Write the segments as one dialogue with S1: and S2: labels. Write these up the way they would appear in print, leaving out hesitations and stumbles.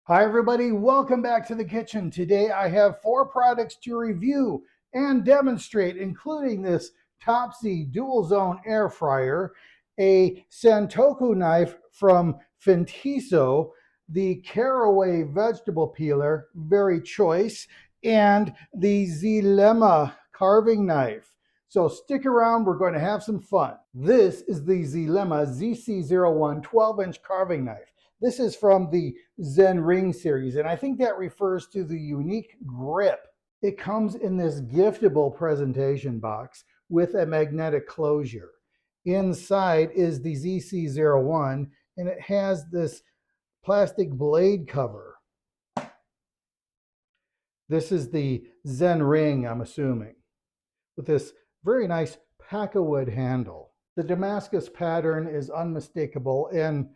S1: Hi everybody, welcome back to the kitchen. Today I have 4 products to review and demonstrate, including this TOPZEE dual zone air fryer, a Santoku knife from Fintiso, the Caraway vegetable peeler, very choice, and the ZLemma carving knife. So stick around, we're going to have some fun. This is the ZLemma ZC01 12-inch carving knife. This is from the Zen Ring series, and I think that refers to the unique grip. It comes in this giftable presentation box with a magnetic closure. Inside is the ZC01, and it has this plastic blade cover. This is the Zen Ring, I'm assuming, with this very nice pack-a-wood handle. The Damascus pattern is unmistakable, and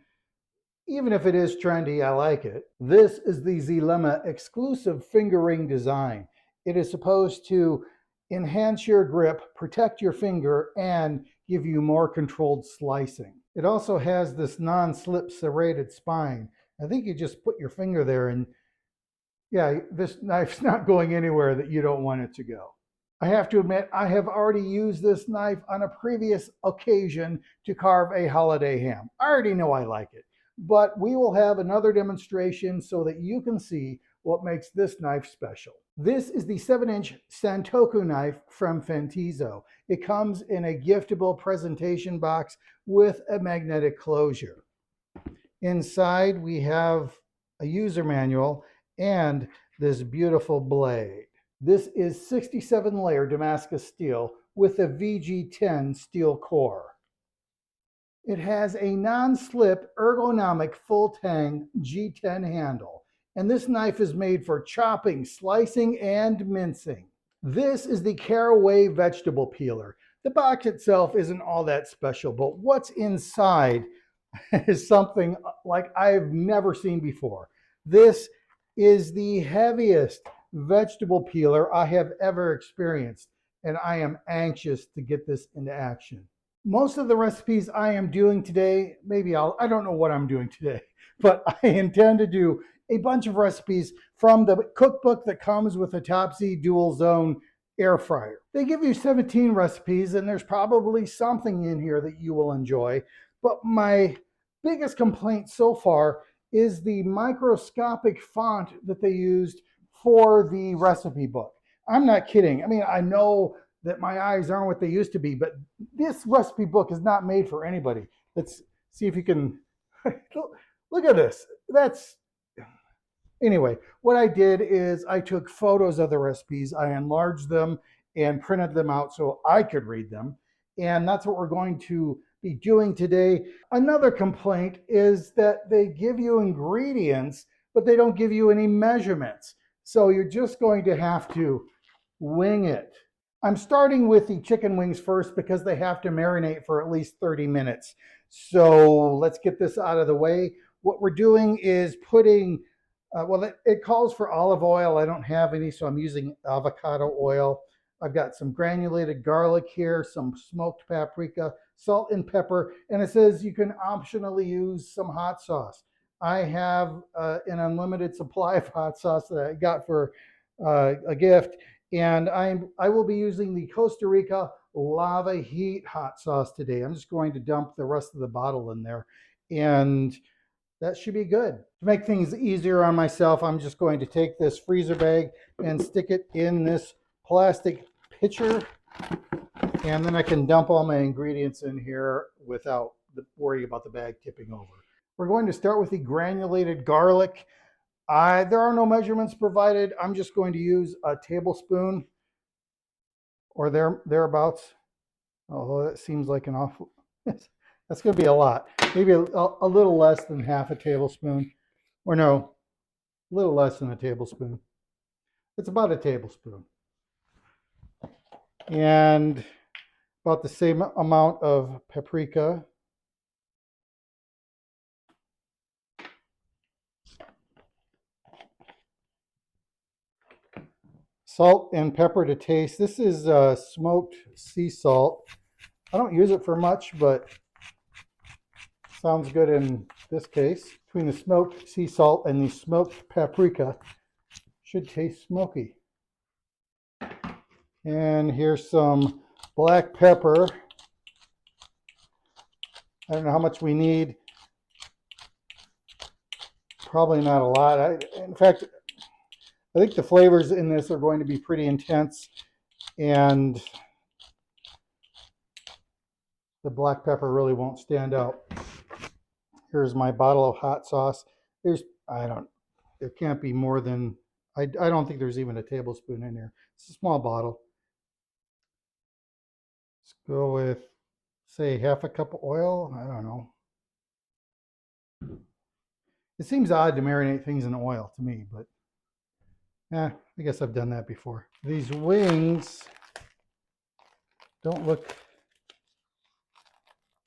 S1: even if it is trendy, I like it. This is the ZLemma exclusive finger ring design. It is supposed to enhance your grip, protect your finger, and give you more controlled slicing. It also has this non-slip serrated spine. I think you just put your finger there and yeah, this knife's not going anywhere that you don't want it to go. I have to admit, I have already used this knife on a previous occasion to carve a holiday ham. I already know I like it. But we will have another demonstration so that you can see what makes this knife special. This is the 7-inch Santoku knife from Fintiso. It comes in a giftable presentation box with a magnetic closure. Inside we have a user manual and this beautiful blade. This is 67-layer Damascus steel with a VG10 steel core. It has a non-slip ergonomic full-tang G10 handle, and this knife is made for chopping, slicing, and mincing. This is the Caraway vegetable peeler. The box itself isn't all that special, but what's inside is something like I've never seen before. This is the heaviest vegetable peeler I have ever experienced, and I am anxious to get this into action. Most of the recipes I am doing today, I don't know what I'm doing today, but I intend to do a bunch of recipes from the cookbook that comes with the TOPZEE dual zone air fryer. They give you 17 recipes, and there's probably something in here that you will enjoy. But my biggest complaint so far is the microscopic font that they used for the recipe book. I'm not kidding. I mean, I know that my eyes aren't what they used to be, but this recipe book is not made for anybody. Let's see if you can look at this. Anyway, what I did is I took photos of the recipes, I enlarged them and printed them out so I could read them. And that's what we're going to be doing today. Another complaint is that they give you ingredients, but they don't give you any measurements. So you're just going to have to wing it. I'm starting with the chicken wings first because they have to marinate for at least 30 minutes. So let's get this out of the way. What we're doing is putting, it calls for olive oil. I don't have any, so I'm using avocado oil. I've got some granulated garlic here, some smoked paprika, salt and pepper, and it says you can optionally use some hot sauce. I have an unlimited supply of hot sauce that I got for a gift, and I will be using the Costa Rica Lava Heat hot sauce today. I'm just going to dump the rest of the bottle in there, and that should be good. To make things easier on myself, I'm just going to take this freezer bag and stick it in this plastic pitcher, and then I can dump all my ingredients in here without worrying about the bag tipping over. We're going to start with the granulated garlic. There are no measurements provided. I'm just going to use a tablespoon or thereabouts. Although that seems like an awful, that's going to be a lot. Maybe a little less than half a tablespoon. Or no, a little less than a tablespoon. It's about a tablespoon. And about the same amount of paprika. Salt and pepper to taste. This is smoked sea salt. I don't use it for much, but Sounds good in this case. Between the smoked sea salt and the smoked paprika, should taste smoky. And here's some black pepper. I don't know how much we need. Probably not a lot. In fact, I think the flavors in this are going to be pretty intense, and the black pepper really won't stand out. Here's my bottle of hot sauce. There can't be more than, I don't think there's even a tablespoon in here. It's a small bottle. Let's go with, say, half a cup of oil. I don't know. It seems odd to marinate things in oil to me, but I guess I've done that before. These wings don't look,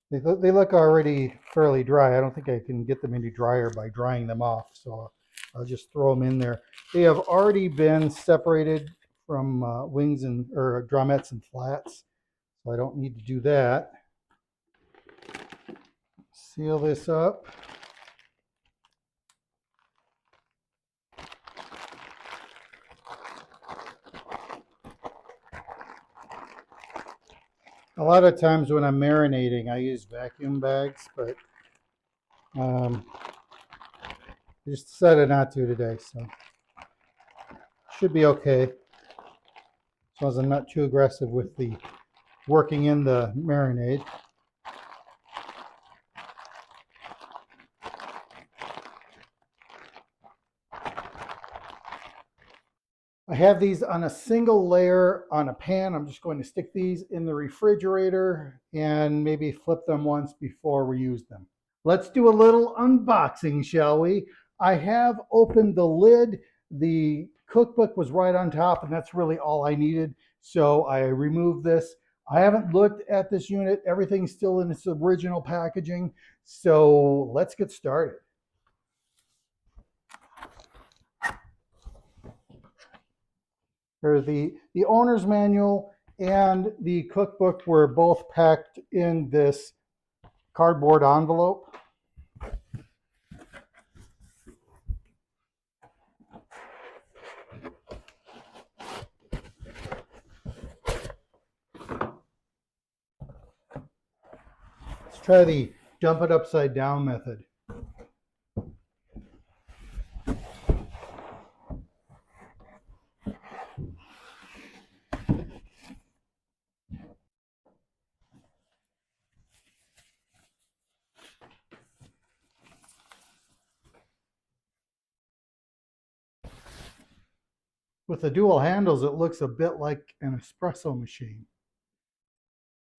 S1: they look already fairly dry. I don't think I can get them any drier by drying them off, so I'll just throw them in there. They have already been separated from wings or drumettes and flats, so I don't need to do that. Seal this up. A lot of times when I'm marinating, I use vacuum bags, but I just decided not to today, so should be okay. As long as I'm not too aggressive with the working in the marinade. I have these on a single layer on a pan. I'm just going to stick these in the refrigerator and maybe flip them once before we use them. Let's do a little unboxing, shall we? I have opened the lid. The cookbook was right on top, and that's really all I needed. So I removed this. I haven't looked at this unit. Everything's still in its original packaging. So let's get started. The owner's manual and the cookbook were both packed in this cardboard envelope. Let's try the dump it upside down method. With the dual handles, it looks a bit like an espresso machine.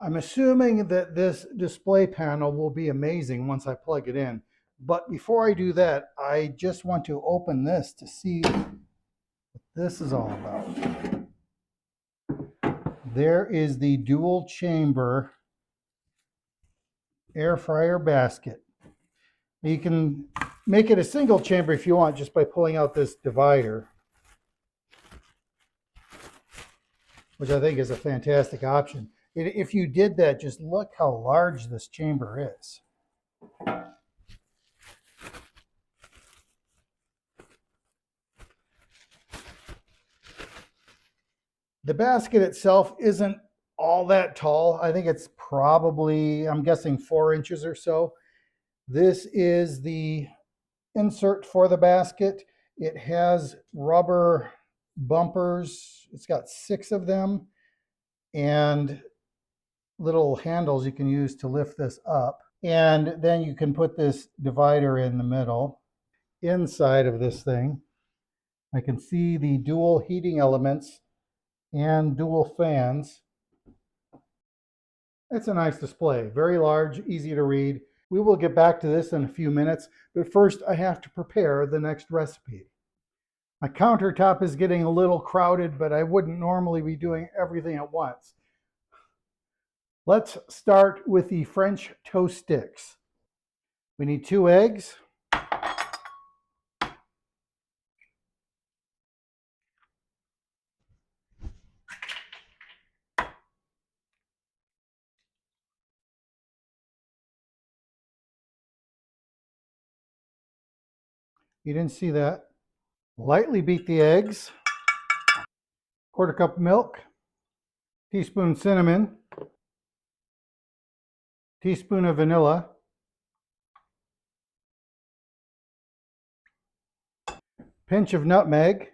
S1: I'm assuming that this display panel will be amazing once I plug it in. But before I do that, I just want to open this to see what this is all about. There is the dual chamber air fryer basket. You can make it a single chamber if you want, just by pulling out this divider, which I think is a fantastic option. If you did that, just look how large this chamber is. The basket itself isn't all that tall. I think it's probably, I'm guessing, 4 inches or so. This is the insert for the basket. It has rubber bumpers. It's got 6 of them, and little handles you can use to lift this up. And then you can put this divider in the middle. Inside of this thing, I can see the dual heating elements and dual fans. It's a nice display, very large, easy to read. We will get back to this in a few minutes, but first I have to prepare the next recipe. My countertop is getting a little crowded, but I wouldn't normally be doing everything at once. Let's start with the French toast sticks. We need 2 eggs. You didn't see that. Lightly beat the eggs. Quarter cup milk. Teaspoon cinnamon. Teaspoon of vanilla. Pinch of nutmeg.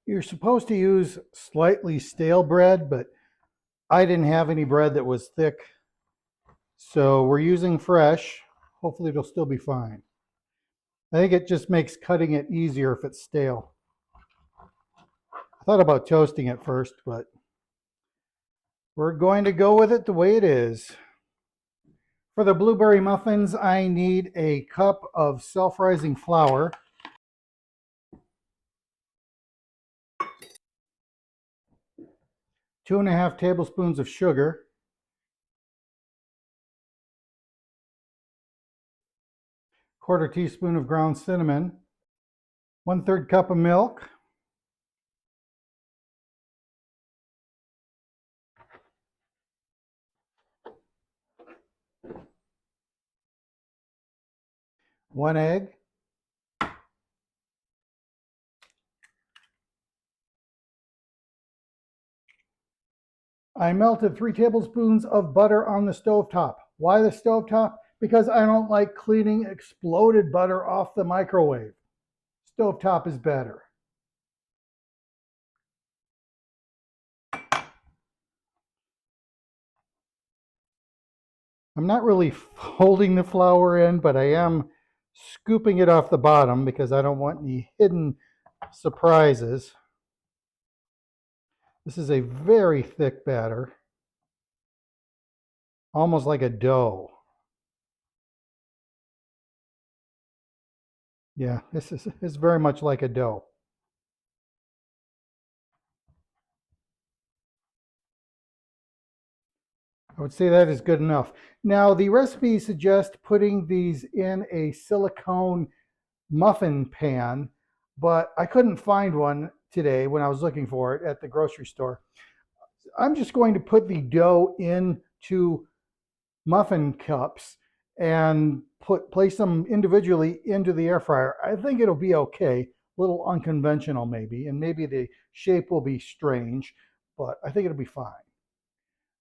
S1: You're supposed to use slightly stale bread, but I didn't have any bread that was thick, so we're using fresh. Hopefully it'll still be fine. I think it just makes cutting it easier if it's stale. I thought about toasting it first, but we're going to go with it the way it is. For the blueberry muffins, I need a cup of self-rising flour, 2.5 tablespoons of sugar, quarter teaspoon of ground cinnamon, 1/3 cup of milk, one egg, I melted 3 tablespoons of butter on the stovetop. Why the stovetop? Because I don't like cleaning exploded butter off the microwave. Stovetop is better. I'm not really folding the flour in, but I am scooping it off the bottom because I don't want any hidden surprises. This is a very thick batter, almost like a dough. Yeah, this is very much like a dough. I would say that is good enough. Now, the recipe suggests putting these in a silicone muffin pan, but I couldn't find one today when I was looking for it at the grocery store. I'm just going to put the dough into muffin cups and place them individually into the air fryer. I think it'll be okay. A little unconventional maybe, and maybe the shape will be strange, but I think it'll be fine.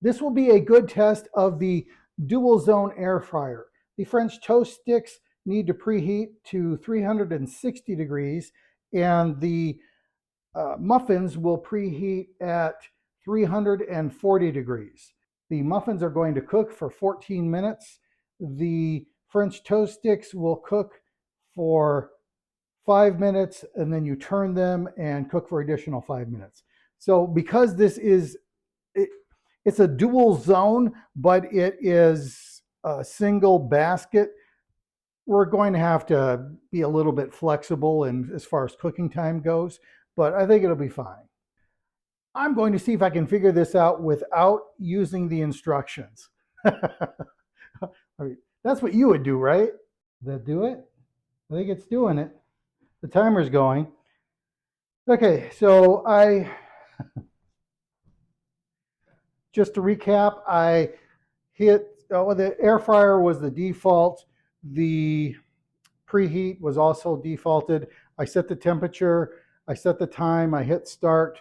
S1: This will be a good test of the dual zone air fryer. The French toast sticks need to preheat to 360 degrees, and the muffins will preheat at 340 degrees. The muffins are going to cook for 14 minutes. The French toast sticks will cook for 5 minutes, and then you turn them and cook for additional 5 minutes. So because this is, it's a dual zone, but it is a single basket, we're going to have to be a little bit flexible in as far as cooking time goes, but I think it'll be fine. I'm going to see if I can figure this out without using the instructions. I mean, that's what you would do, right? Did that do it? I think it's doing it. The timer's going. Okay, so just to recap, I hit, the air fryer was the default. The preheat was also defaulted. I set the temperature, I set the time, I hit start,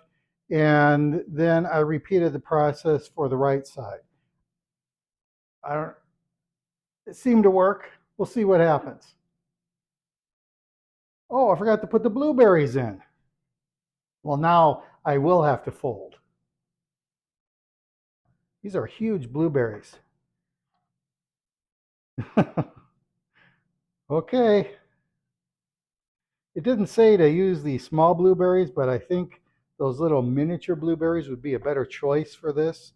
S1: and then I repeated the process for the right side. It seemed to work. We'll see what happens. Oh, I forgot to put the blueberries in. Well, now I will have to fold. These are huge blueberries. Okay. It didn't say to use the small blueberries, but I think those little miniature blueberries would be a better choice for this.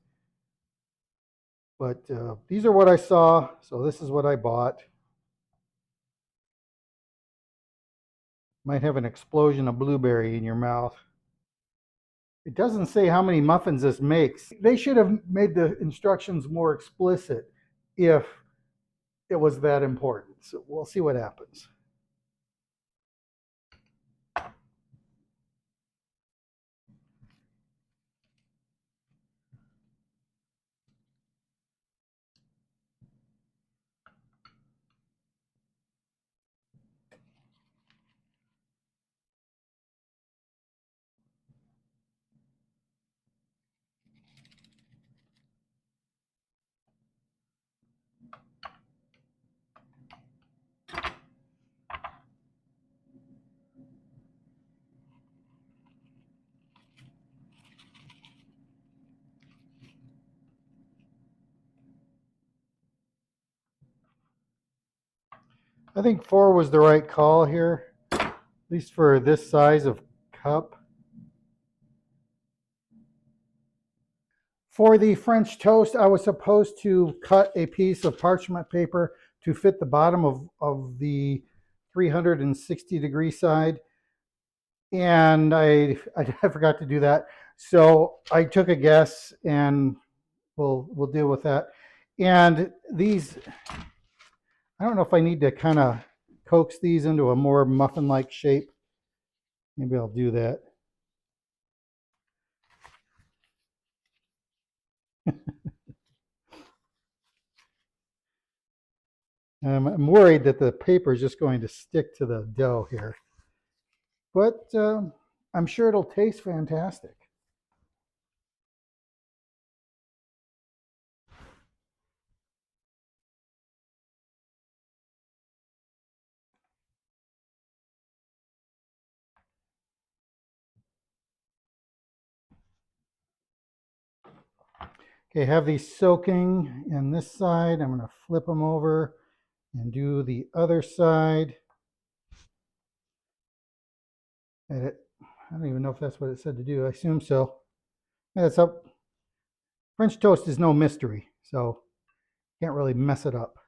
S1: But these are what I saw, so this is what I bought. Might have an explosion of blueberry in your mouth. It doesn't say how many muffins this makes. They should have made the instructions more explicit if it was that important. So we'll see what happens. I think 4 was the right call here, at least for this size of cup. For the French toast, I was supposed to cut a piece of parchment paper to fit the bottom of the 360-degree side. And I forgot to do that. So I took a guess, and we'll deal with that. And these, I don't know if I need to kind of coax these into a more muffin-like shape. Maybe I'll do that. I'm worried that the paper is just going to stick to the dough here, but I'm sure it'll taste fantastic. Okay, have these soaking in this side. I'm going to flip them over and do the other side. I don't even know if that's what it said to do. I assume so. That's up. French toast is no mystery, so can't really mess it up.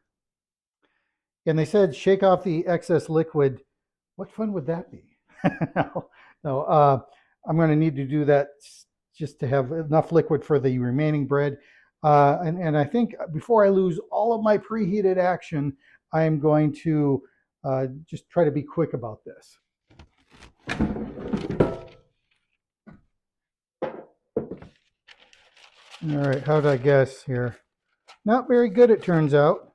S1: And they said shake off the excess liquid. What fun would that be? No, I'm going to need to do that just to have enough liquid for the remaining bread. And I think before I lose all of my preheated action, I am going to just try to be quick about this. All right, how did I guess here? Not very good, it turns out.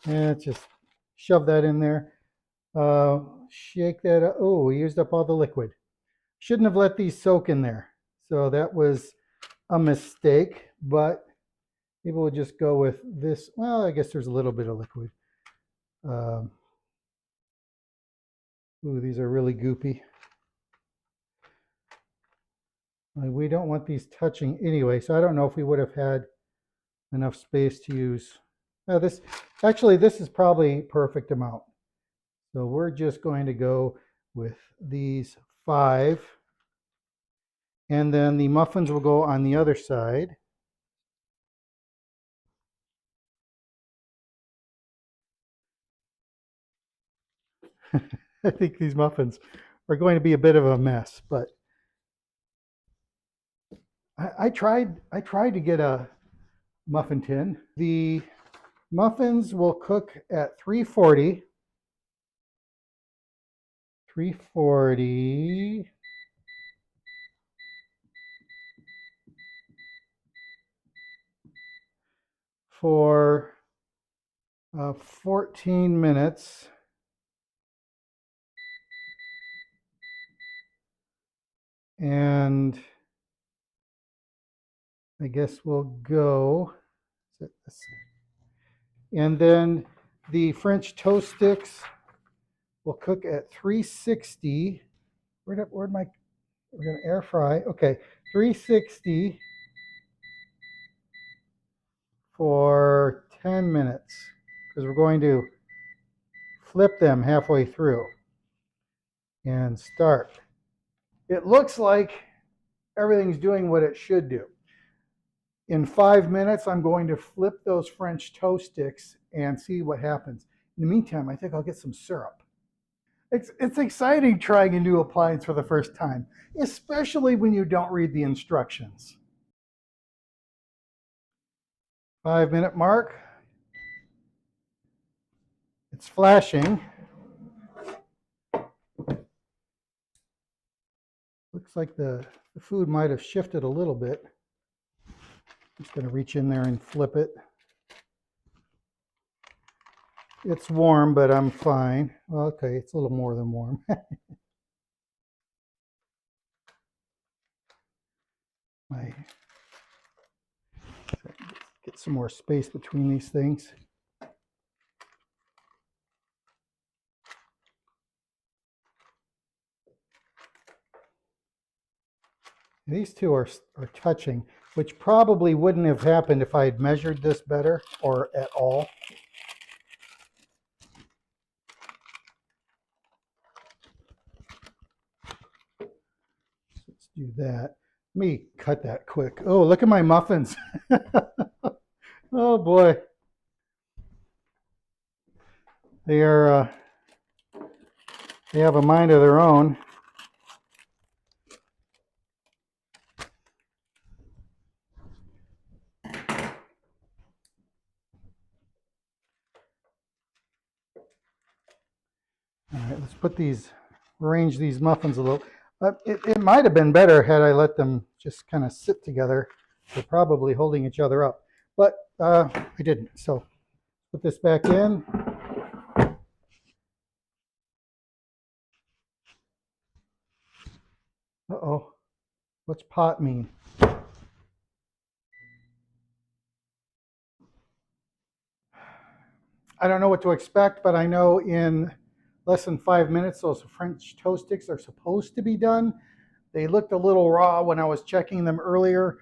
S1: Yeah, just shove that in there. Shake that up. Oh, we used up all the liquid. Shouldn't have let these soak in there. So that was a mistake, but maybe we'll just go with this. Well, I guess there's a little bit of liquid. Ooh, these are really goopy. We don't want these touching anyway, so I don't know if we would have had enough space to use. This is probably perfect amount. So we're just going to go with these 5. And then the muffins will go on the other side. I think these muffins are going to be a bit of a mess, but I tried to get a muffin tin. The muffins will cook at 340 for 14 minutes. And I guess we'll go. And then the French toast sticks will cook at 360. Where'd my, we're going to air fry. Okay, 360 for 10 minutes because we're going to flip them halfway through and start. It looks like everything's doing what it should do. In 5 minutes, I'm going to flip those French toast sticks and see what happens. In the meantime, I think I'll get some syrup. It's exciting trying a new appliance for the first time, especially when you don't read the instructions. 5-minute mark. It's flashing. Looks like the food might have shifted a little bit. I'm just going to reach in there and flip it. It's warm, but I'm fine. Well, okay, it's a little more than warm. Get some more space between these things. These two are touching, which probably wouldn't have happened if I had measured this better or at all. Let's do that. Let me cut that quick. Oh, look at my muffins. Oh boy. They are, they have a mind of their own. All right, let's put these, arrange these muffins a little. It might have been better had I let them just kind of sit together. They're probably holding each other up, but I didn't. So put this back in. Uh-oh, what's pot mean? I don't know what to expect, but I know in less than 5 minutes, those French toast sticks are supposed to be done. They looked a little raw when I was checking them earlier.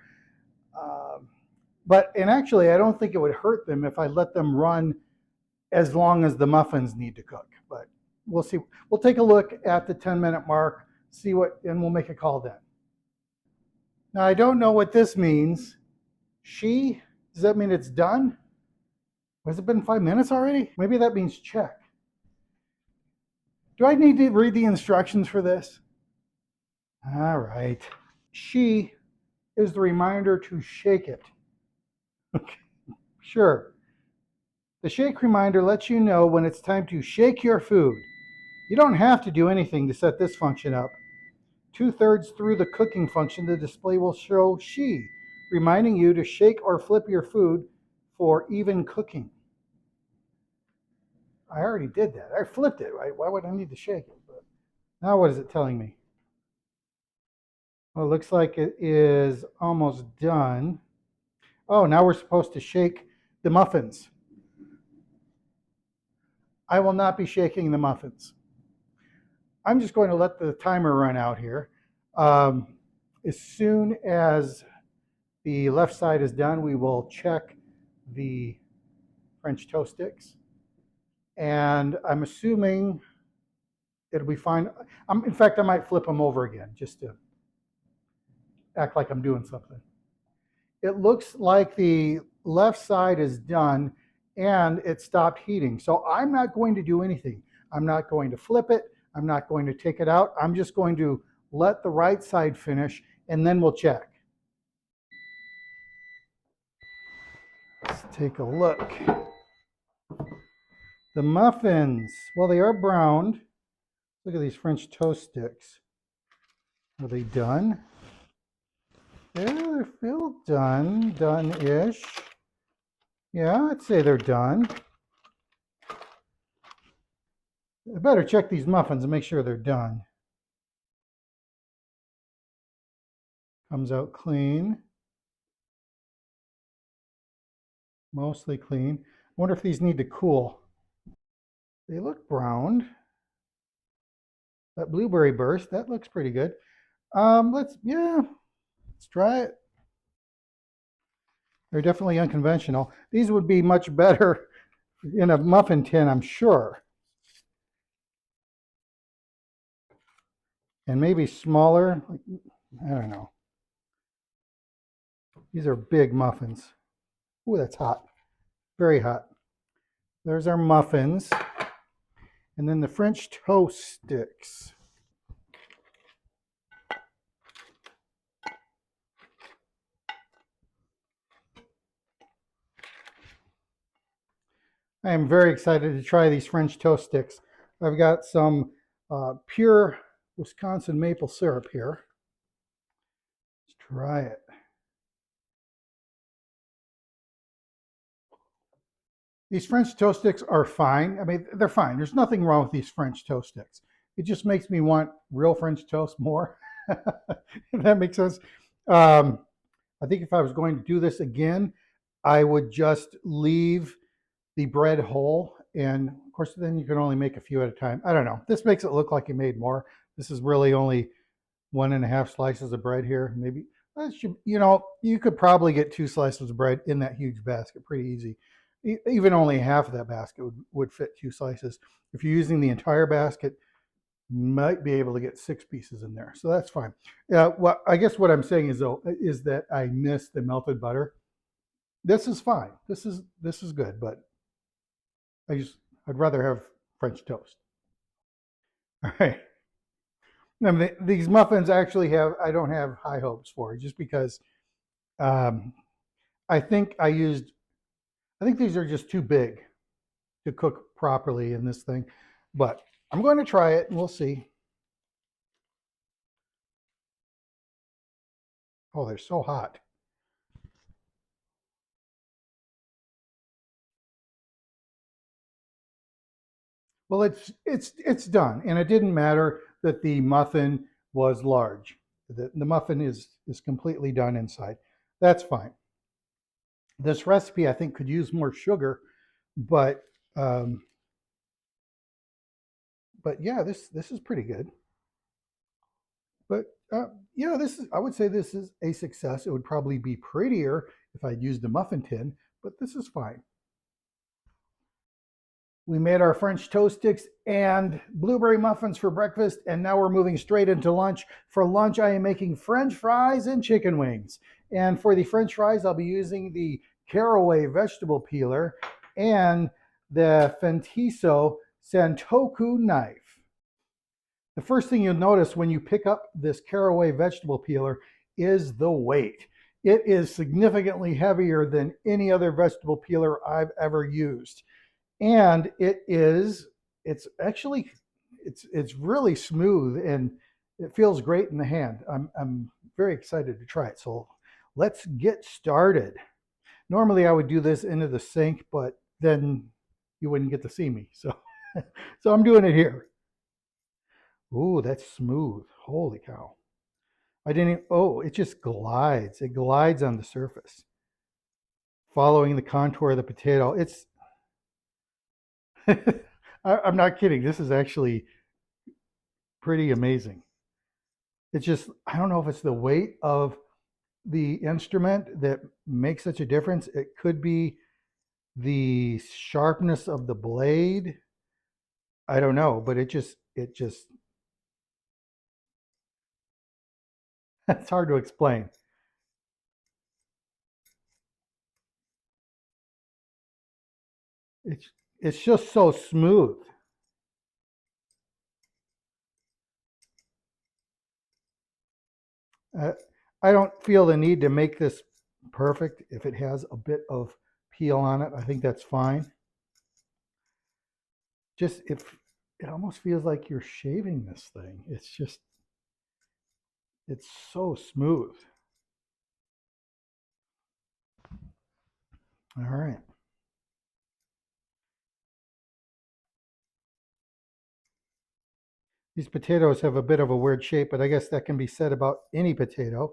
S1: And actually, I don't think it would hurt them if I let them run as long as the muffins need to cook. But we'll see. We'll take a look at the 10-minute mark, see what, and we'll make a call then. Now, I don't know what this means. Does that mean it's done? Has it been 5 minutes already? Maybe that means check. Do I need to read the instructions for this? All right. She is the reminder to shake it. Okay. Sure. The shake reminder lets you know when it's time to shake your food. You don't have to do anything to set this function up. 2/3 through the cooking function, the display will show she, reminding you to shake or flip your food for even cooking. I already did that. I flipped it, right? Why would I need to shake it? But now what is it telling me? Well, it looks like it is almost done. Oh, now we're supposed to shake the muffins. I will not be shaking the muffins. I'm just going to let the timer run out here. As soon as the left side is done, we will check the French toast sticks. And I'm assuming it'll be fine. In fact, I might flip them over again just to act like I'm doing something. It looks like the left side is done and it stopped heating. So I'm not going to do anything. I'm not going to flip it. I'm not going to take it out. I'm just going to let the right side finish and then we'll check. Let's take a look. The muffins, well, they are browned. Look at these French toast sticks. Are they done? Yeah, they feel done, done-ish. Yeah, I'd say they're done. I better check these muffins and make sure they're done. Comes out clean. Mostly clean. I wonder if these need to cool. They look browned. That blueberry burst, that looks pretty good. Let's try it. They're definitely unconventional. These would be much better in a muffin tin, I'm sure. And maybe smaller. I don't know. These are big muffins. Ooh, that's hot. Very hot. There's our muffins. And then the French toast sticks. I am very excited to try these French toast sticks. I've got some pure Wisconsin maple syrup here. Let's try it. These French toast sticks are fine. I mean, they're fine. There's nothing wrong with these French toast sticks. It just makes me want real French toast more. If that makes sense. I think if I was going to do this again, I would just leave the bread whole. And of course, then you can only make a few at a time. I don't know. This makes it look like you made more. This is really only 1.5 slices of bread here, maybe. That should, you know, you could probably get 2 slices of bread in that huge basket pretty easy. Even only half of that basket would fit 2 slices. If you're using the entire basket, you might be able to get 6 pieces in there, so that's fine. Well, I guess what I'm saying is though is that I miss the melted butter. This is fine. This is good, but I'd rather have French toast. All right. Now, these muffins actually have I don't have high hopes for just because um, I think I think these are just too big to cook properly in this thing, but I'm going to try it and we'll see. Oh, they're so hot. Well, it's done, and it didn't matter that the muffin was large. The muffin is completely done inside. That's fine. This recipe I think could use more sugar, but um, but yeah, this is pretty good. But yeah, this is I would say this is a success. It would probably be prettier if I'd used a muffin tin, but this is fine. We made our French toast sticks and blueberry muffins for breakfast, and now we're moving straight into lunch. For lunch, I am making French fries and chicken wings. And for the French fries, I'll be using the Caraway vegetable peeler and the Fintiso Santoku knife. The first thing you'll notice when you pick up this Caraway vegetable peeler is the weight. It is significantly heavier than any other vegetable peeler I've ever used. And it's actually it's really smooth and it feels great in the hand. I'm very excited to try it. So let's get started. Normally I would do this into the sink, but then you wouldn't get to see me. So so I'm doing it here. Ooh, that's smooth. Holy cow. I didn't even, oh, it just glides. It glides on the surface, following the contour of the potato. It's I'm not kidding. This is actually pretty amazing. It's just, I don't know if it's the weight of the instrument that makes such a difference. It could be the sharpness of the blade. I don't know, but it just, it's hard to explain. It's, it's just so smooth. Uh, I don't feel the need to make this perfect if it has a bit of peel on it. I think that's fine. Just if it almost feels like you're shaving this thing. It's so smooth. All right. These potatoes have a bit of a weird shape, but I guess that can be said about any potato.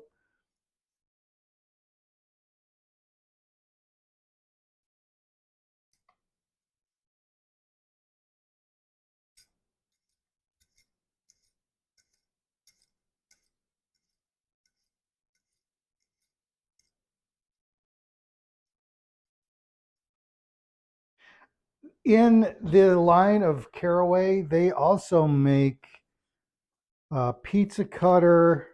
S1: In the line of Caraway, they also make pizza cutter,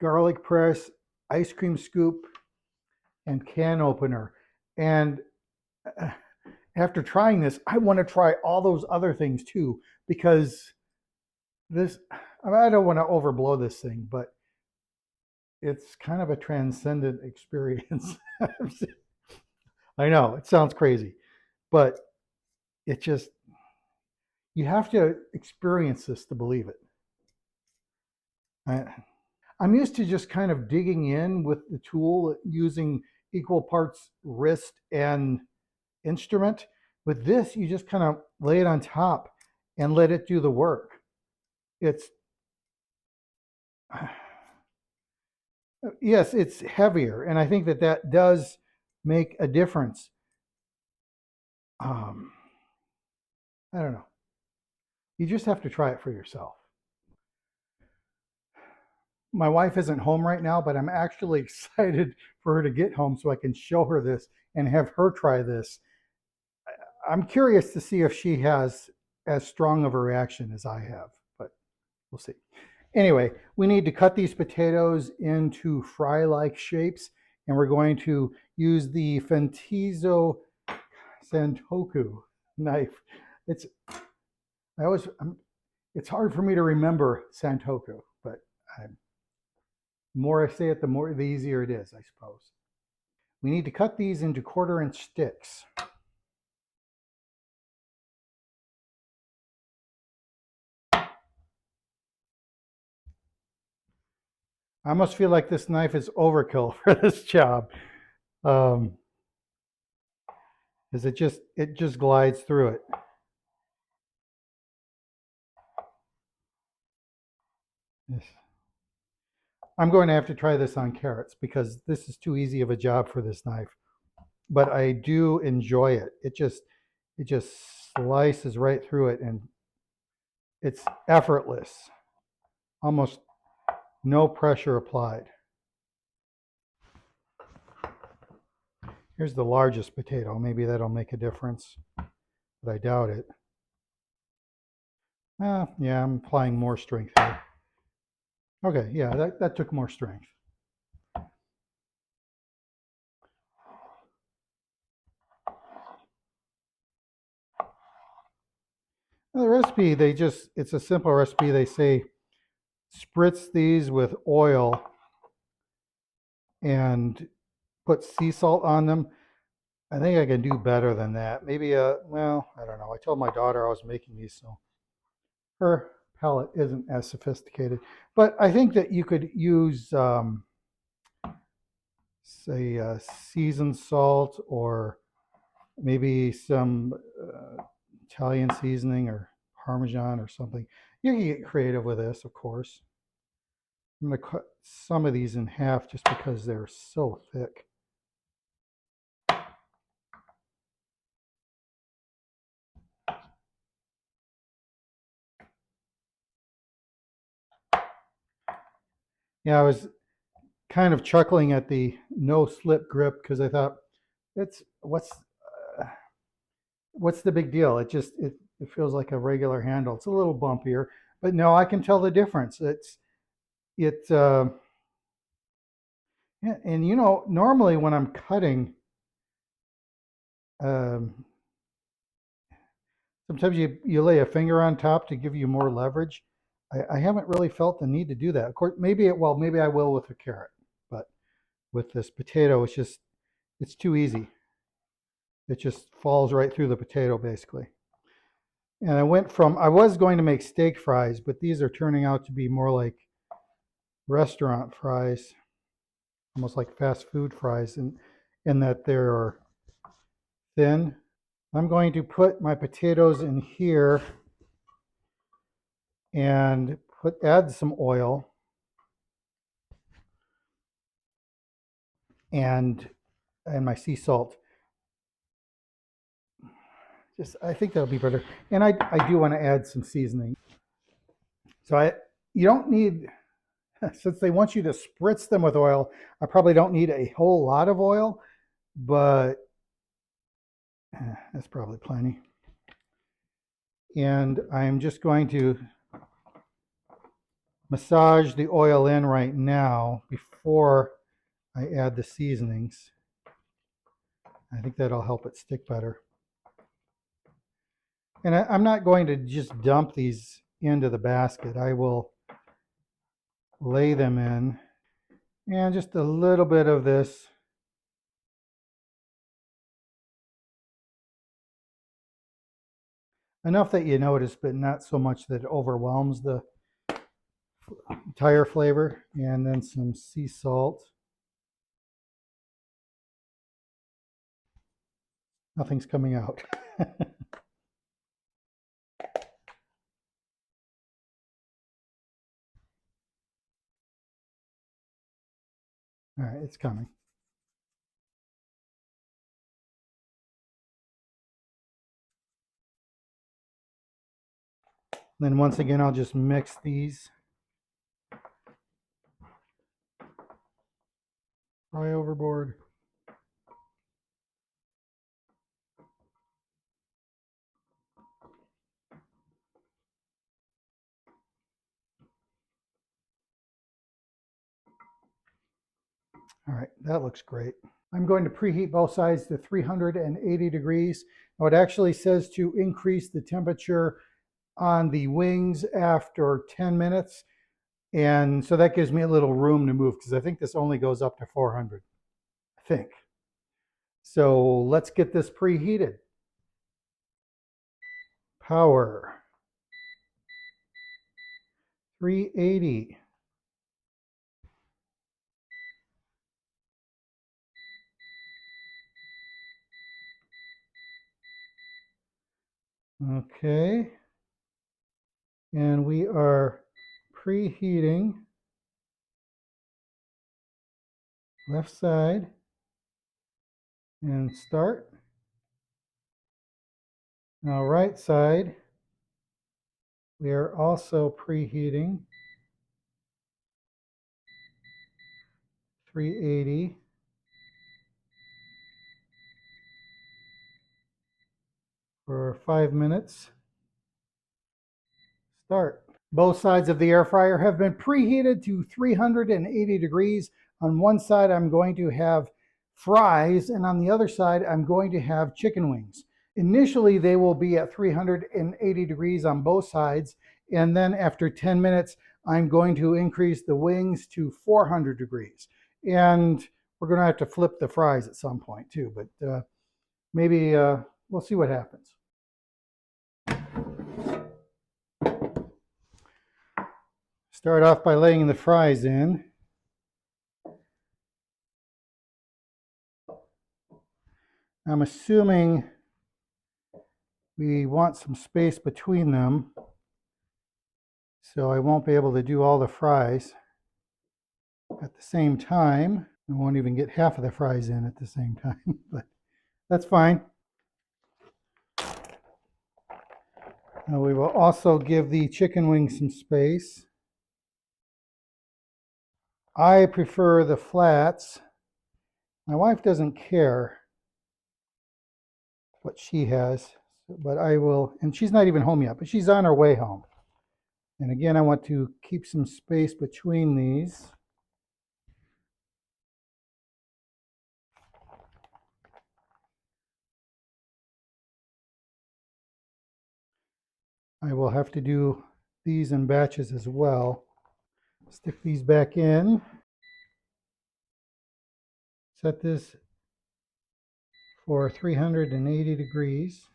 S1: garlic press, ice cream scoop, and can opener. And uh, after trying this, I want to try all those other things too because this, I don't want to overblow this thing, but it's kind of a transcendent experience. I know it sounds crazy, but it just, you have to experience this to believe it. I'm used to just kind of digging in with the tool using equal parts wrist and instrument. With this, you just kind of lay it on top and let it do the work. It's, yes, it's heavier. And I think that that does make a difference. Um, I don't know. You just have to try it for yourself. my wife isn't home right now, but I'm actually excited for her to get home so I can show her this and have her try this. I'm curious to see if she has as strong of a reaction as I have, but we'll see. Anyway, we need to cut these potatoes into fry-like shapes, and we're going to use the Fintiso Santoku knife. It's I always it's hard for me to remember Santoku, but the more I say it, the easier it is, I suppose. We need to cut these into 1/4-inch sticks. I almost feel like this knife is overkill for this job, um, because it just glides through it. Yes. I'm going to have to try this on carrots because this is too easy of a job for this knife. But I do enjoy it. It just slices right through it, and it's effortless. Almost no pressure applied. Here's the largest potato. Maybe that'll make a difference, but I doubt it. Yeah, I'm applying more strength here. Okay, yeah, that took more strength. The recipe, it's a simple recipe. They say spritz these with oil and put sea salt on them. I think I can do better than that. Maybe, well, I don't know. I told my daughter I was making these, so her palate isn't as sophisticated. But I think that you could use, say, seasoned salt or maybe some Italian seasoning or Parmesan or something. You can get creative with this, of course. I'm going to cut some of these in half just because they're so thick. Yeah, I was kind of chuckling at the no slip grip because I thought, it's uh, what's the big deal? It feels like a regular handle. It's a little bumpier, but no, I can tell the difference. It yeah, and you know, normally when I'm cutting, um, sometimes you lay a finger on top to give you more leverage. I haven't really felt the need to do that. Of course, maybe I will with a carrot, but with this potato, it's too easy. It just falls right through the potato basically. And I was going to make steak fries, but these are turning out to be more like restaurant fries, almost like fast food fries, in that they're thin. I'm going to put my potatoes in here and add some oil and my sea salt. I think that'll be better. And I do want to add some seasoning. So you don't need, since they want you to spritz them with oil, I probably don't need a whole lot of oil, but that's probably plenty. And I'm just going to massage the oil in right now before I add the seasonings. I think that'll help it stick better. And I'm not going to just dump these into the basket. I will lay them in. And just a little bit of this. Enough that you notice, but not so much that it overwhelms the entire flavor. And then some sea salt. Nothing's coming out. All right, it's coming. Then once again, I'll just mix these. Fry overboard. All right, that looks great. I'm going to preheat both sides to 380 degrees. Now it actually says to increase the temperature on the wings after 10 minutes. And so that gives me a little room to move because I think this only goes up to 400, I think. So let's get this preheated. Power, 380. Okay. And we are preheating left side and start. Now right side, we are also preheating 380. For 5 minutes. Start. Both sides of the air fryer have been preheated to 380 degrees. On one side, I'm going to have fries, and on the other side, I'm going to have chicken wings. Initially, they will be at 380 degrees on both sides, and then after 10 minutes, I'm going to increase the wings to 400 degrees. And we're going to have to flip the fries at some point too, but maybe we'll see what happens. Start off by laying the fries in. I'm assuming we want some space between them, so I won't be able to do all the fries at the same time. I won't even get half of the fries in at the same time, but that's fine. Now we will also give the chicken wings some space. I prefer the flats. My wife doesn't care what she has, but I will, and she's not even home yet, but she's on her way home. And again, I want to keep some space between these. I will have to do these in batches as well. Stick these back in. Set this for 380 degrees.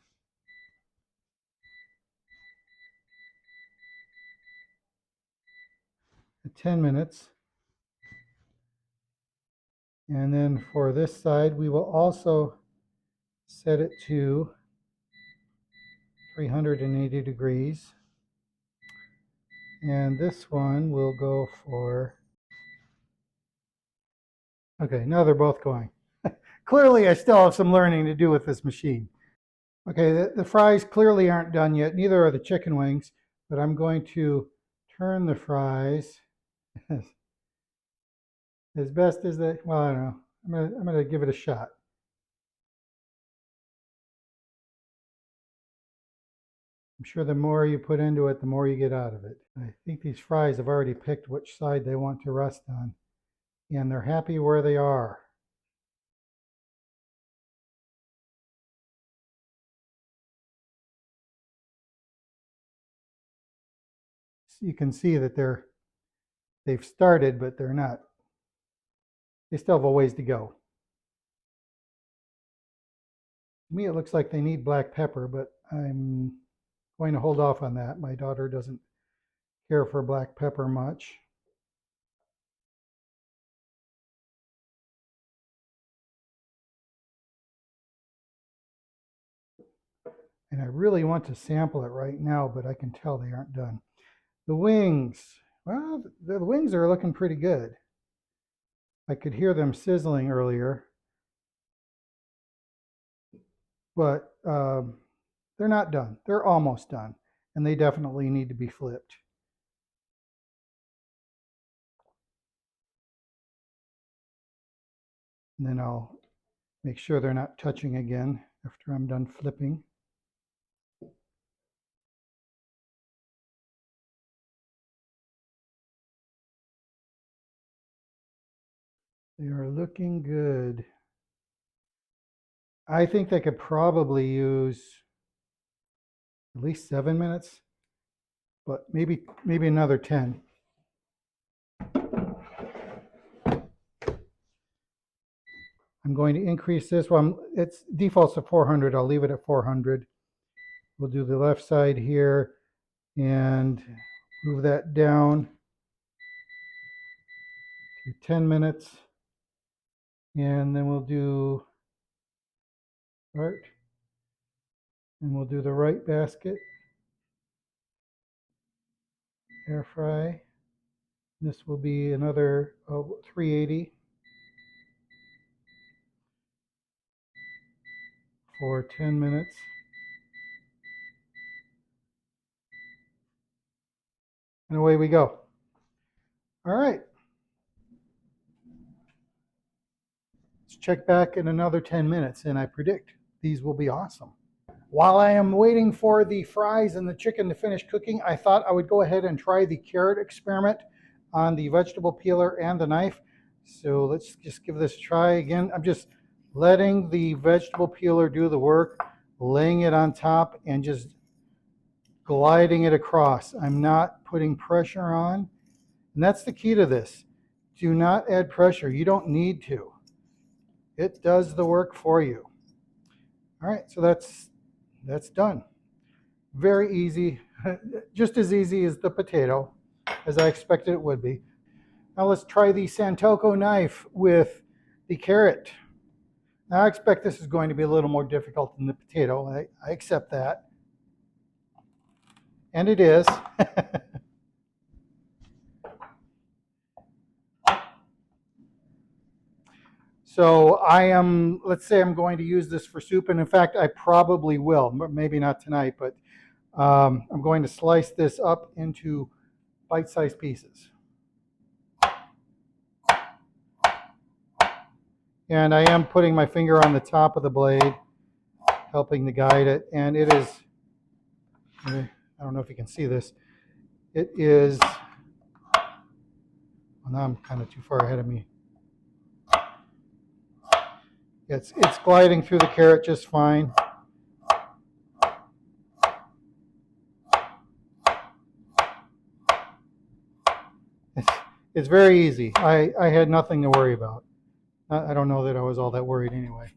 S1: At 10 minutes. And then for this side, we will also set it to 380 degrees. And this one will go for, okay, now they're both going. Clearly, I still have some learning to do with this machine. Okay, the fries clearly aren't done yet. Neither are the chicken wings, but I'm going to turn the fries as best as they, well, I don't know. I'm gonna give it a shot. I'm sure the more you put into it, the more you get out of it. I think these fries have already picked which side they want to rest on, and they're happy where they are. So you can see that they've started, but they're not. They still have a ways to go. To me, it looks like they need black pepper, but I'm going to hold off on that. My daughter doesn't care for black pepper much. And I really want to sample it right now, but I can tell they aren't done. The wings, well, the wings are looking pretty good. I could hear them sizzling earlier, but they're not done. They're almost done, and they definitely need to be flipped. And then I'll make sure they're not touching again after I'm done flipping. They are looking good. I think they could probably use at least 7 minutes, but maybe another 10. I'm going to increase this one. It's defaults to 400. I'll leave it at 400. We'll do the left side here and move that down to 10 minutes. And then we'll do right, and we'll do the right basket, air fry. This will be another 380 for 10 minutes. And away we go. All right. Let's check back in another 10 minutes, and I predict these will be awesome. While I am waiting for the fries and the chicken to finish cooking, I thought I would go ahead and try the carrot experiment on the vegetable peeler and the knife. So let's just give this a try again. I'm just letting the vegetable peeler do the work, laying it on top and just gliding it across. I'm not putting pressure on. And that's the key to this. Do not add pressure. You don't need to. It does the work for you. All right, so that's done. Very easy, just as easy as the potato, as I expected it would be. Now let's try the Santoku knife with the carrot. Now I expect this is going to be a little more difficult than the potato. I accept that. And it is. So let's say I'm going to use this for soup, and in fact, I probably will. Maybe not tonight, but I'm going to slice this up into bite-sized pieces. And I am putting my finger on the top of the blade, helping to guide it. And it is, I don't know if you can see this, it is, well, now I'm kind of too far ahead of me. It's gliding through the carrot just fine. It's very easy. I had nothing to worry about. I don't know that I was all that worried anyway.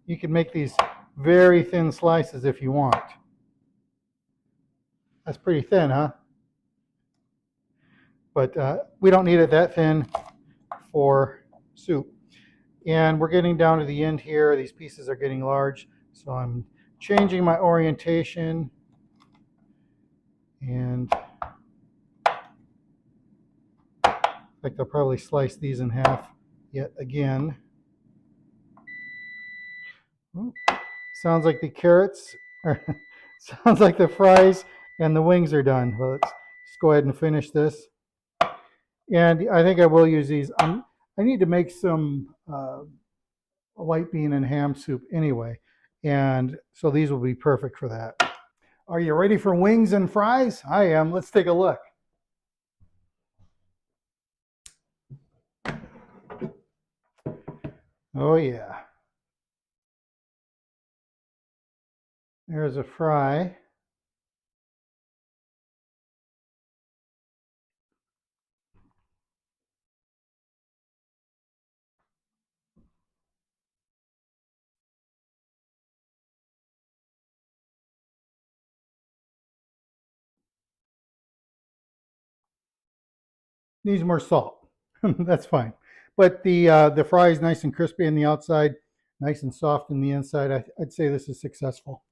S1: You can make these very thin slices if you want. That's pretty thin, huh? But we don't need it that thin for soup. And we're getting down to the end here. These pieces are getting large, so I'm changing my orientation. And in fact, I'll probably slice these in half yet again. Ooh, sounds like the carrots, sounds like the fries and the wings are done. Well, let's just go ahead and finish this. And I think I will use these. I need to make some white bean and ham soup anyway. And so these will be perfect for that. Are you ready for wings and fries? I am. Let's take a look. Oh yeah. There's a fry. Needs more salt. That's fine. But the fry is nice and crispy on the outside, nice and soft on the inside. I'd say this is successful.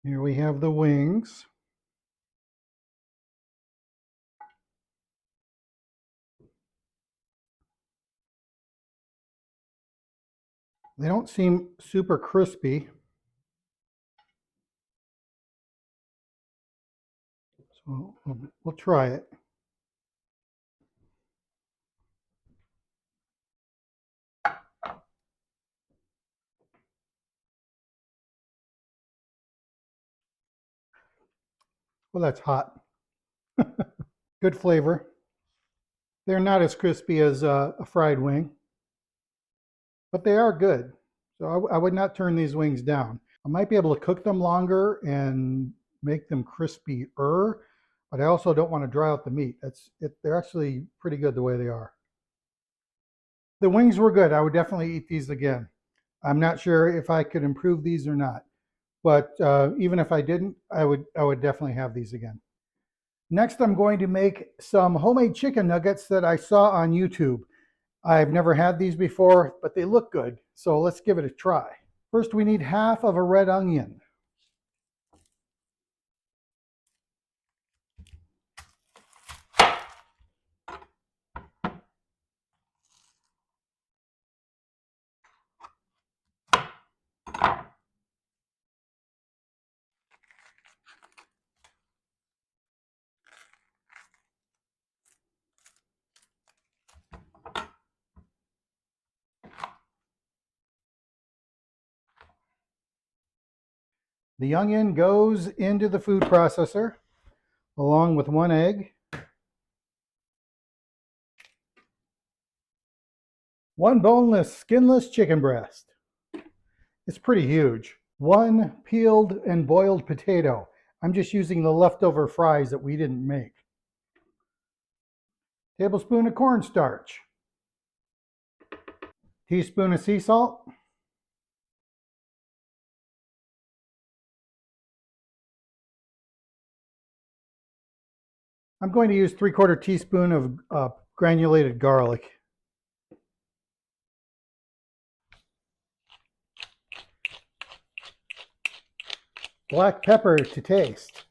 S1: Here we have the wings. They don't seem super crispy. So we'll try it. Well, that's hot. Good flavor. They're not as crispy as a fried wing, but they are good. So I would not turn these wings down. I might be able to cook them longer and make them crispier, but I also don't want to dry out the meat. They're actually pretty good the way they are. The wings were good. I would definitely eat these again. I'm not sure if I could improve these or not, but even if I didn't, I would definitely have these again. Next, I'm going to make some homemade chicken nuggets that I saw on YouTube. I've never had these before, but they look good, so let's give it a try. First, we need half of a red onion. The onion goes into the food processor along with 1 egg, 1 boneless, skinless chicken breast. It's pretty huge. 1 peeled and boiled potato. I'm just using the leftover fries that we didn't make. Tablespoon of cornstarch. Teaspoon of sea salt. I'm going to use 3/4 teaspoon of granulated garlic. Black pepper to taste.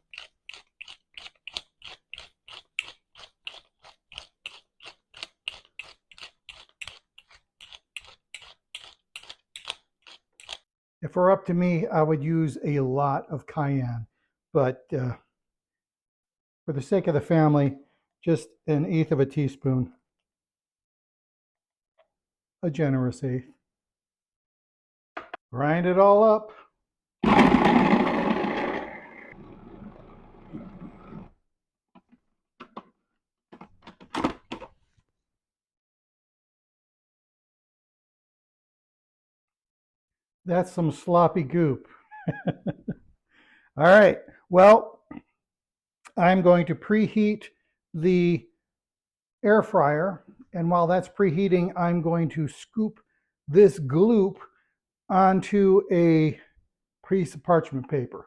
S1: If it were up to me, I would use a lot of cayenne, but for the sake of the family, just 1/8 of a teaspoon, a generous 1/8. Grind it all up. That's some sloppy goop. All right, well, I'm going to preheat the air fryer, and while that's preheating, I'm going to scoop this gloop onto a piece of parchment paper.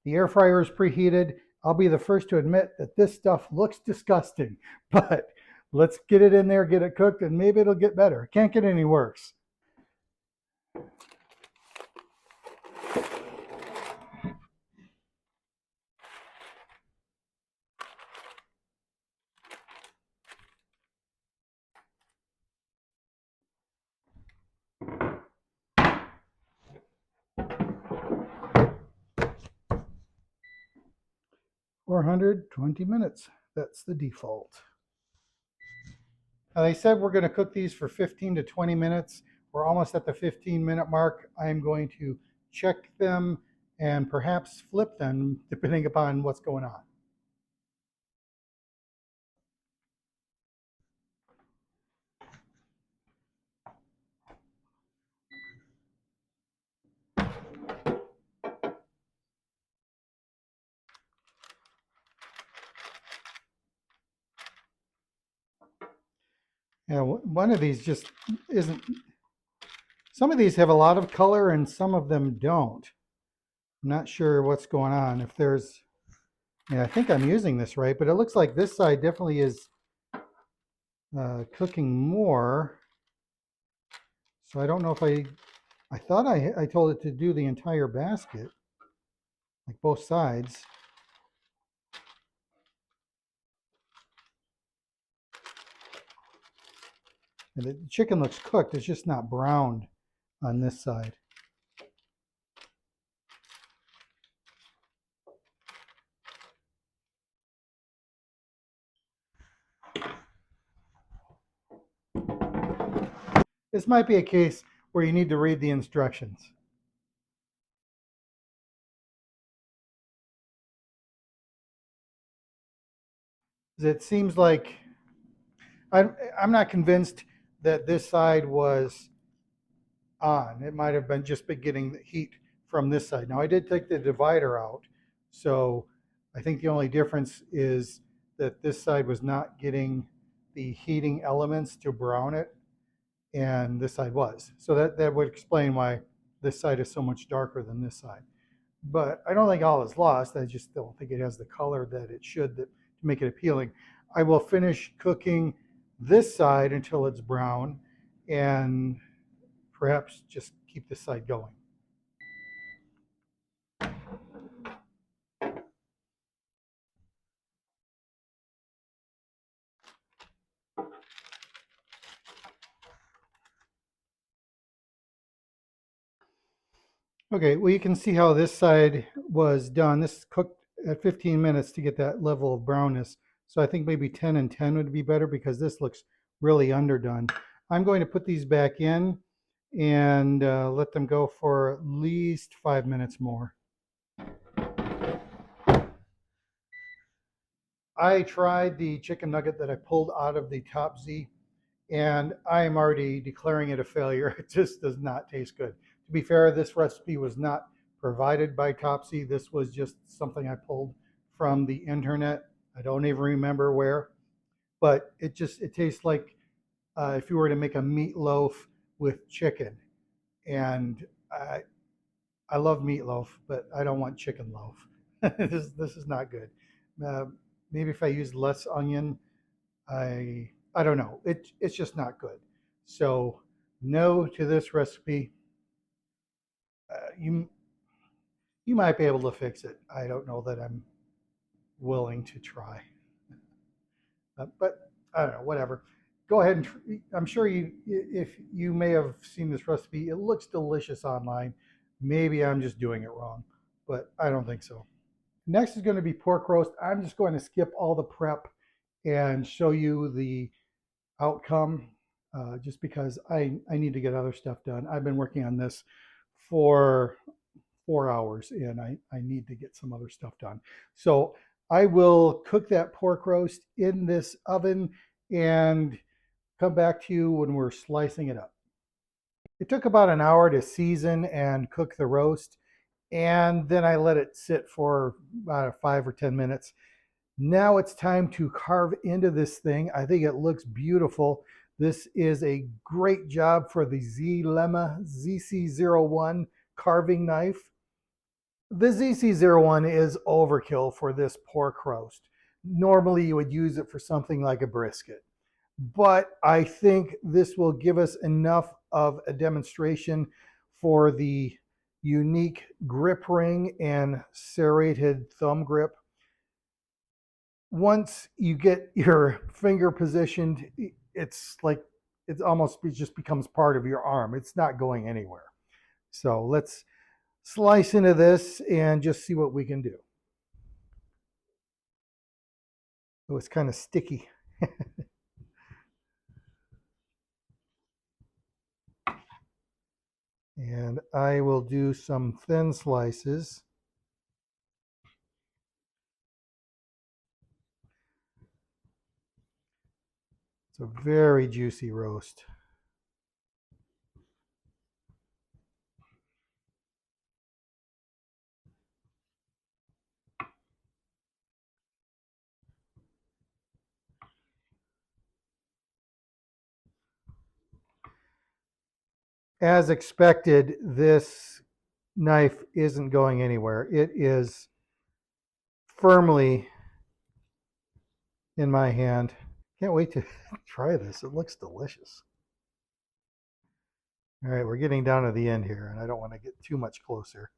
S1: The air fryer is preheated. I'll be the first to admit that this stuff looks disgusting, but let's get it in there, get it cooked, and maybe it'll get better. It can't get any worse. "420 minutes. That's the default. Now, they said we're going to cook these for 15 to 20 minutes. We're almost at the 15-minute mark. I am going to check them and perhaps flip them depending upon what's going on. Yeah, one of these just isn't Some of these have a lot of color and some of them don't. I'm not sure what's going on. If there's, yeah, I think I'm using this right, but it looks like this side definitely is cooking more. So I don't know if I thought I told it to do the entire basket, like both sides. And the chicken looks cooked, it's just not browned on this side. This might be a case where you need to read the instructions. It seems like I'm not convinced that this side was on. It might have been just been getting the heat from this side. Now I did take the divider out, so I think the only difference is that this side was not getting the heating elements to brown it, and this side was. So that would explain why this side is so much darker than this side. But I don't think all is lost. I just don't think it has the color that it should to make it appealing. I will finish cooking this side until it's brown and perhaps just keep this side going. Okay, well, you can see how this side was done. This cooked at 15 minutes to get that level of brownness. So I think maybe 10 and 10 would be better because this looks really underdone. I'm going to put these back in and let them go for at least 5 minutes more. I tried the chicken nugget that I pulled out of the TOPZEE, and I am already declaring it a failure. It just does not taste good. To be fair, this recipe was not provided by TOPZEE. This was just something I pulled from the internet. I don't even remember where, but it tastes like if you were to make a meatloaf with chicken. And I love meatloaf, but I don't want chicken loaf. This is not good. Uh, Maybe if I use less onion, I don't know. It's just not good. So no to this recipe. You might be able to fix it. I don't know that I'm willing to try, but I don't know. Whatever. Go ahead and I'm sure if you may have seen this recipe, it looks delicious online. Maybe I'm just doing it wrong, but I don't think so. Next is going to be pork roast. I'm just going to skip all the prep and show you the outcome just because I need to get other stuff done. I've been working on this for 4 hours and I need to get some other stuff done. So I will cook that pork roast in this oven and come back to you when we're slicing it up. It took about an hour to season and cook the roast, and then I let it sit for about 5 or 10 minutes. Now it's time to carve into this thing. I think it looks beautiful. This is a great job for the ZLemma ZC01 carving knife. The ZC01 is overkill for this pork roast. Normally you would use it for something like a brisket, but I think this will give us enough of a demonstration for the unique grip ring and serrated thumb grip. Once you get your finger positioned, it's like it just becomes part of your arm. It's not going anywhere. So let's slice into this and just see what we can do. Oh, it's kind of sticky. And I will do some thin slices. It's a very juicy roast. As expected, this knife isn't going anywhere. It is firmly in my hand. Can't wait to try this. It looks delicious. All right, we're getting down to the end here, and I don't want to get too much closer.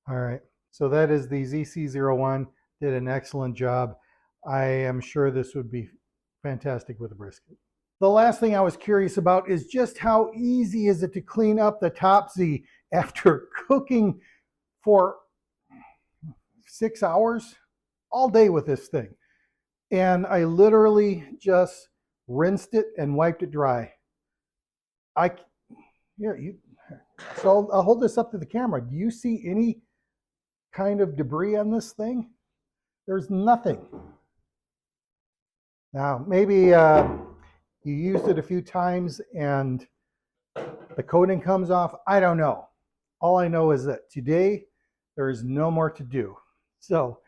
S1: All right, so that is the ZC01. Did an excellent job. I am sure this would be fantastic with a brisket. The last thing I was curious about is just how easy is it to clean up the TOPZEE after cooking for 6 hours all day with this thing. And I literally just rinsed it and wiped it dry. So I'll hold this up to the camera. Do you see any kind of debris on this thing? There's nothing. Now, maybe you used it a few times and the coating comes off. I don't know. All I know is that today there is no more to do. So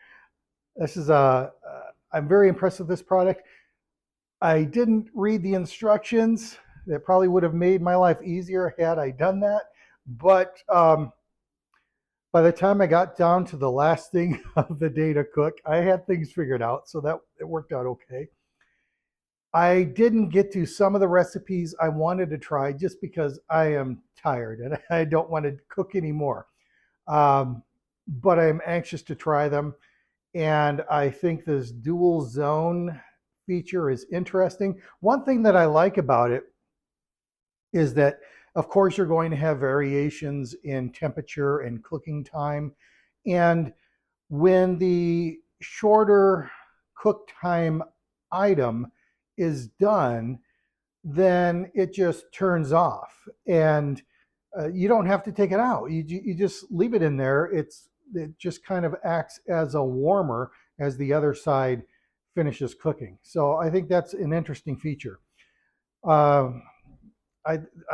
S1: this is I'm very impressed with this product. I didn't read the instructions. That probably would have made my life easier had I done that. But by the time I got down to the last thing of the day to cook, I had things figured out, so that it worked out okay. I didn't get to some of the recipes I wanted to try just because I am tired and I don't want to cook anymore. But I'm anxious to try them. And I think this dual zone feature is interesting. One thing that I like about it is that, of course, you're going to have variations in temperature and cooking time. And when the shorter cook time item is done, then it just turns off. And you don't have to take it out. You just leave it in there. It just kind of acts as a warmer as the other side finishes cooking. So I think that's an interesting feature. I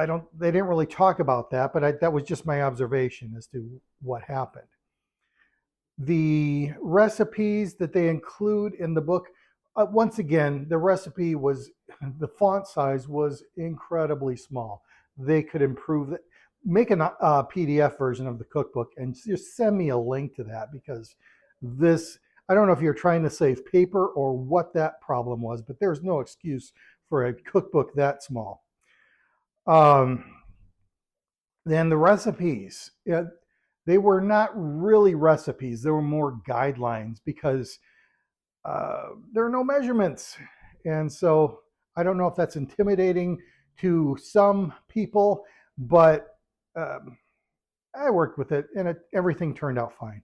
S1: don't. They didn't really talk about that, but that was just my observation as to what happened. The recipes that they include in the book, once again, the recipe was, the font size was incredibly small. They could improve it. Make a PDF version of the cookbook and just send me a link to that, because this, I don't know if you're trying to save paper or what that problem was, but there's no excuse for a cookbook that small. Then the recipes, they were not really recipes. They were more guidelines, because there are no measurements. And so I don't know if that's intimidating to some people, but I worked with it and everything turned out fine.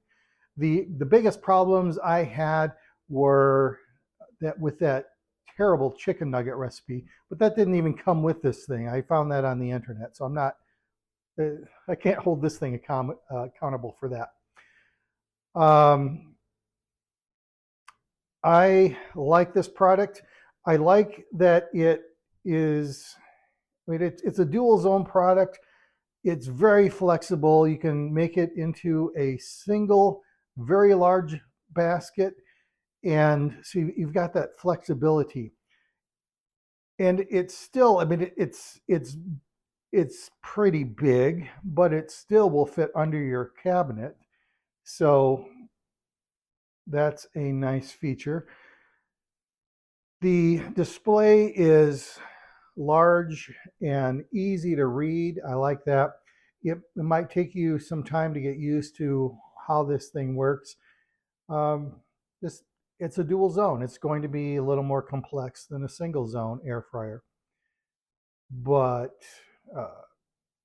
S1: The biggest problems I had were that with that terrible chicken nugget recipe, but that didn't even come with this thing. I found that on the internet, so I can't hold this thing accountable for that. I like this product. I like that it is, I mean, it's a dual zone product. It's very flexible. You can make it into a single, very large basket. And so you've got that flexibility. And it's still, I mean, it's pretty big, but it still will fit under your cabinet. So that's a nice feature. The display is large and easy to read. I like that. It might take you some time to get used to how this thing works. It's a dual zone. It's going to be a little more complex than a single zone air fryer. But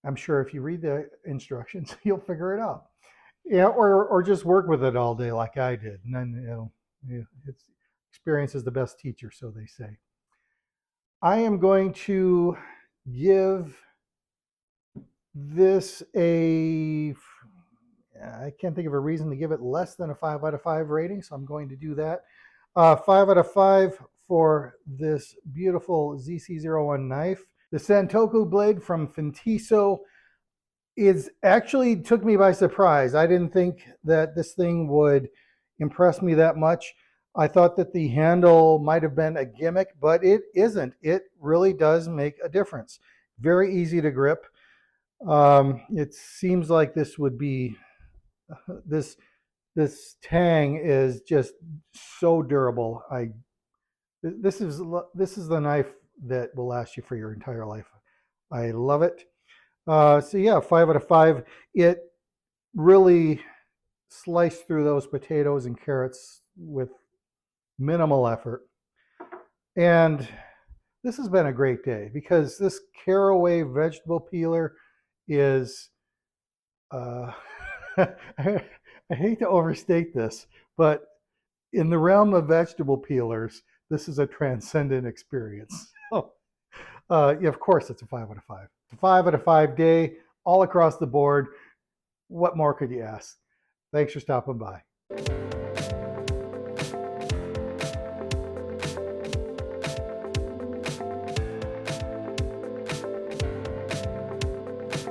S1: I'm sure if you read the instructions, you'll figure it out. Yeah, or just work with it all day like I did. And then it's experience is the best teacher, so they say. I am going to give this I can't think of a reason to give it less than a 5 out of 5 rating, so I'm going to do that. 5 out of 5 for this beautiful ZC01 knife. The Santoku blade from Fintiso actually took me by surprise. I didn't think that this thing would impress me that much. I thought that the handle might have been a gimmick, but it isn't. It really does make a difference. Very easy to grip. It seems like this would be this this tang is just so durable. This is the knife that will last you for your entire life. I love it. So yeah, 5 out of 5. It really sliced through those potatoes and carrots with minimal effort. And this has been a great day because this Caraway vegetable peeler is, I hate to overstate this, but in the realm of vegetable peelers, this is a transcendent experience. So, yeah, of course, it's a 5 out of 5. 5 out of 5 day, all across the board. What more could you ask? Thanks for stopping by.